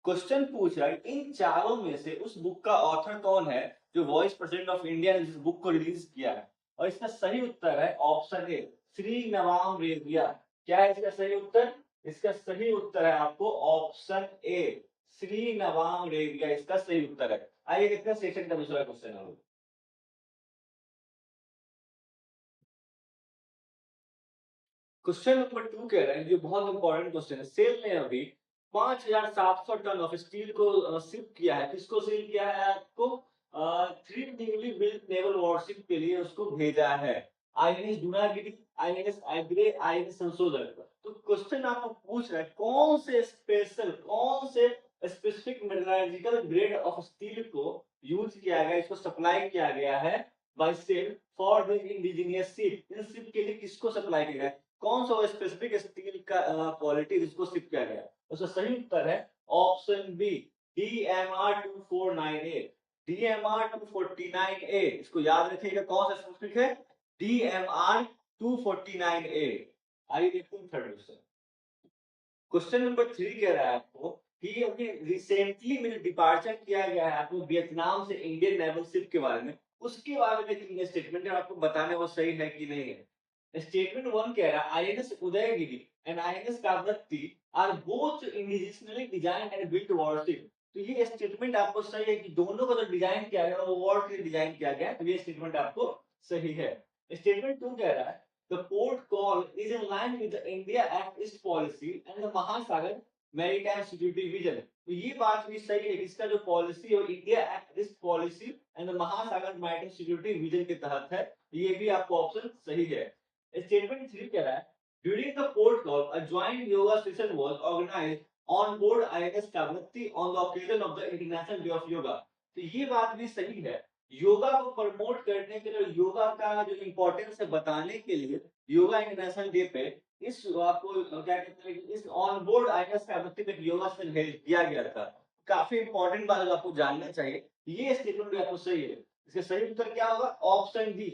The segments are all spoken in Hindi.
क्वेश्चन पूछ रहा है इन चारों में से उस बुक का ऑथर कौन है जो वॉइस प्रेसिडेंट ऑफ इंडिया ने इस बुक को रिलीज किया है। और इसका सही उत्तर है ऑप्शन ए, श्री नवाम रेबिया। क्या है इसका सही उत्तर? इसका सही उत्तर है आपको ऑप्शन ए, श्री नवाम रेबिया इसका सही उत्तर है। आइए देखते हैं सेक्शन का दूसरा क्वेश्चन है। क्वेश्चन नंबर 2 कह रहे हैं, जो बहुत इंपॉर्टेंट क्वेश्चन है। सेल ने अभी 5,700 टन ऑफ स्टील को शिप किया है। किसको सेल किया है? आपको 3 न्यूली बिल्ट नेवल वॉरशिप के लिए उसको भेजा है। आईएनएस डूनागिरी, आईएनएस आइग्रे, आईएनएस संशोधन। तो क्वेश्चन आपको पूछ रहा है कौन से specific metallurgical grade of steel को यूज किया गया, इसको सप्लाई किया गया है by SAIL for the indigenous ship. इन शिप के लिए किसको सप्लाई किया गया? कौन सा स्पेसिफिक स्टील का क्वालिटी जिसको शिप किया गया? उसका सही उत्तर है option B, DMR 249A। DMR 249A इसको याद रखिएगा, कौन सा स्पेसिफिक है? DMR 249A। आइए देखते हैं थर्ड क्वेश्चन। क्वेश्चन नंबर 3 कह रहा है आपको कि अभी रिसेंटली में डिपार्चर किया गया है आपको वियतनाम से इंडियन नेवल शिप के बारे में, उसके बारे में तीन स्टेटमेंट है, आपको बताने वो सही है कि नहीं है। स्टेटमेंट 1 कह रहा है INS Udaygiri and INS Kavaratti are both indigenously design and built warship. तो ये स्टेटमेंट आपको सही है कि दोनों का जो डिजाइन किया गया वो वॉर के लिए डिजाइन किया गया है। तो ये स्टेटमेंट आपको सही है। स्टेटमेंट 2 कह रहा है the port call is in line with the India Act East policy and the Mahasagar Maritime Security Vision। तो ये बात भी सही है, इसका जो पॉलिसी है India act east policy and the महासागर मैरिटाइम सिक्योरिटी विजन के तहत है। ये भी आपको ऑप्शन सही है। स्टेटमेंट 3 कह रहा है during the port call a joint yoga session was organised on board INS Kavaratti on the occasion of the international day of yoga. तो ये बात भी सही है। योगा को प्रमोट करने के लिए, योगा का जो इम्पोर्टेंस है बताने के लिए योगा इंटरनेशनल डे पे इस आपको क्या कहते हैं इस ऑन बोर्ड आईएनएस कावरत्ती पे योगा सेशन किया गया था। काफी इंपॉर्टेंट बात आपको जानना चाहिए। ये स्टेटमेंट भी आपको सही है। इसका सही उत्तर क्या होगा? ऑप्शन डी,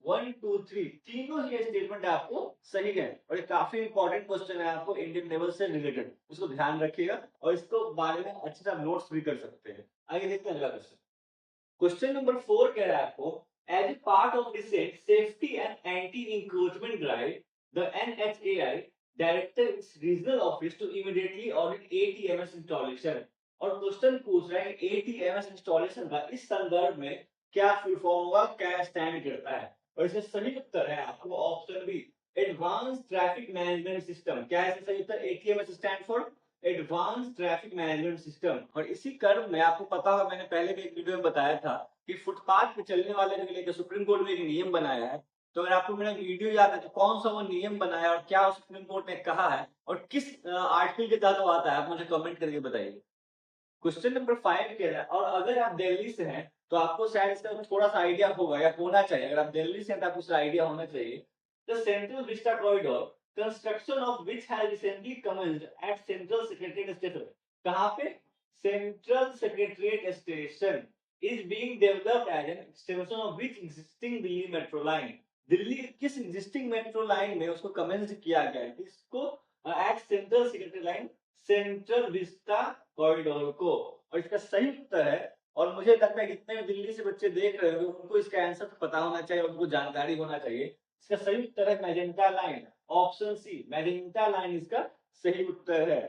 1 2 3 तीनों ही स्टेटमेंट आपको सही है। और ये काफी इंपॉर्टेंट क्वेश्चन है आपको इंडियन नेवल से रिलेटेड, इसको ध्यान रखिएगा और इसको बारे में अच्छे से नोट्स भी कर सकते हैं। आइए देखते हैं अगला क्वेश्चन। क्वेश्चन नंबर 4 कह रहा है आपको as a part of recent safety and anti encroachment drive the NHAI directed its regional office to immediately audit ATMS installation. और क्वेश्चन पूछ रहा है एटीएमएस इंस्टॉलेशन का इस संदर्भ में क्या फुल फॉर्म होगा, क्या स्टैंड करता है? और इसका सही उत्तर है आपको option B, advance traffic management system. क्या है इसका सही उत्तर? ATMS stand for advance traffic management system. और इसी क्रम में आपको पता होगा, मैंने पहले भी एक वीडियो में बताया था कि फुटपाथ पे चलने वाले के लिए सुप्रीम कोर्ट में एक नियम बनाया है। तो अगर आपको मेरा वीडियो याद है तो कौन सा वो नियम बनाया और क्या सुप्रीम कोर्ट ने कहा है और किस आर्टिकल के तहत वो आता है, आप मुझे कमेंट करके बताइए। क्वेश्चन नंबर 5 कह रहा है और अगर आप दिल्ली से हैं तो आपको शायद इसका थोड़ा सा आइडिया होगा या होना चाहिए। अगर आप दिल्ली से हैं तो आपको इसका आइडिया होना चाहिए। The central vista corridor construction of which has recently commenced at central secretariat station. कहां पे? Central secretariat station is being developed as an extension of which existing Delhi metro line. Delhi किस एग्जिस्टिंग मेट्रो लाइन में उसको कमेंस किया गया है? इसको at central secretary line, central vista corridor को। और इसका सही उत्तर है, और मुझे लगता है जितने भी दिल्ली से बच्चे देख रहे होंगे उनको इसका आंसर पता होना चाहिए, उनको जानकारी होना चाहिए। इसका सही उत्तर है magenta line, option C, magenta line इसका सही उत्तर है।